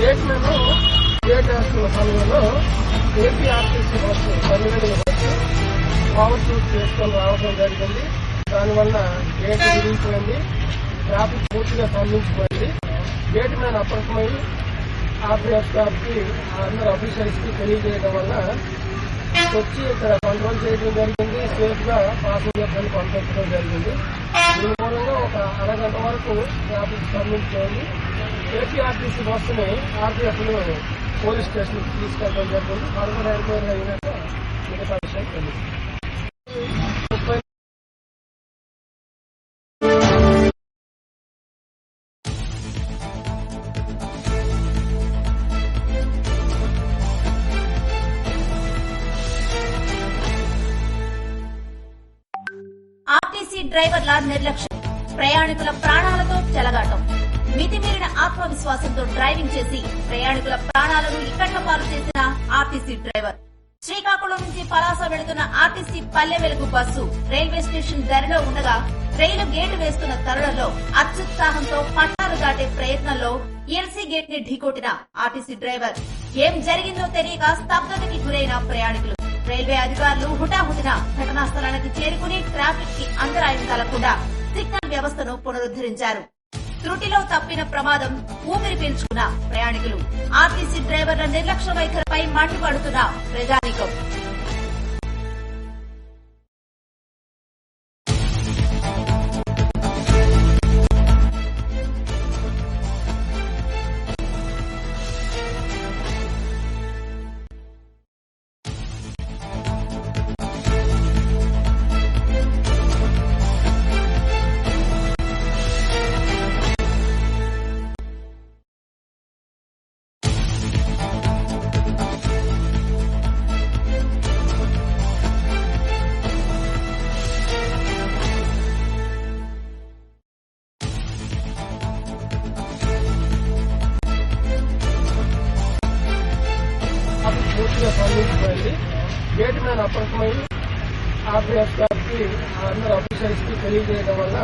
Gate మేము gate వేస్తున్న సమయంలో APRTC bus 12 bus power shoot చేసుకొని రావడం జరిగింది. దానివల్ల గేట్ విరిగిపోయింది, ట్రాఫిక్ పూర్తిగా స్తంభించిపోయింది. గేట్ మీద అప్రమత్తమై ఆర్టీఎఫ్ స్టాఫ్కి అందరు ఆఫీసర్స్ కి తెలియజేయడం వల్ల వచ్చి ఇక్కడ కంట్రోల్ చేయడం జరిగింది. సేఫ్ గా పాసింజర్లను పంపించడం జరిగింది. దీని మూలంగా ఒక అరగంట వరకు ట్రాఫిక్ స్తంభించిపోయింది. ఏపీఆర్టీసీ బస్సుని ఆర్టీఎఫ్లు పోలీస్ స్టేషన్ తీసుకెళ్ళడం జరిగింది. మరొక ఎంక్వైరీ అయినాక మిగతా విషయం తెలుసు. ఆర్టీసీ డ్రైవర్ల నిర్లక్ష్యం, ప్రయాణికుల ప్రాణాలతో చెలగాటం. మితిమీరిన ఆత్మవిశ్వాసంతో డ్రైవింగ్ చేసి ప్రయాణికుల ప్రాణాలను ఇక్కట్ల పాలు చేసిన ఆర్టీసీ డ్రైవర్. శ్రీకాకుళం నుంచి పలాస వెళుతున్న RTC Palle Velugu bus railway station ధరలో ఉండగా రైలు గేటు వేస్తున్న తరుణంలో అత్యుత్సాహంతో పట్టాలు దాటే ప్రయత్నంలో ఎల్సీ గేట్ ని ఢీకొట్టిన ఆర్టీసీ డ్రైవర్. ఏం జరిగిందో తెలియక స్తబ్దతకి గురైన ప్రయాణికులు. రైల్వే అధికారులు హుటాహుటిన ఘటనా స్థలానికి చేరుకుని ట్రాఫిక్ కి అంతరాయం కలగకుండా సిగ్నల్ వ్యవస్థను పునరుద్దరించారు. త్రుటిలో తప్పిన ప్రమాదం ఊపిరి పీల్చుకున్న ప్రయాణికులు. ఆర్టీసీ డ్రైవర్ల నిర్లక్ష్య వైఖరిపై మండిపడుతున్న ప్రజానీకం. పూర్తిగా స్పందించిపోయింది. గేట్ మీద అప్రమత్తమై ఆర్టీఎఫ్ స్టాఫ్కి అందరు ఆఫీసర్స్ కి తెలియజేయడం వల్ల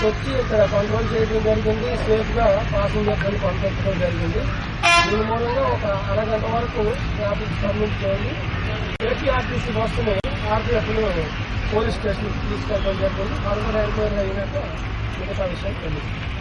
వచ్చి ఇక్కడ కంట్రోల్ చేయడం జరిగింది. సేఫ్ గా పాసింజర్లను పంపించడం జరిగింది. దీని మూలంగా ఒక అరగంట వరకు ట్రాఫిక్ స్తంభించిపోయింది. ఏపీఆర్టీసీ బస్సుని ఆర్టీఎఫ్లు పోలీస్ స్టేషన్ తీసుకెళ్ళడం జరిగింది. మరొక ఎంక్వైరీ అయినాక మిగతా విషయం తెలుసు.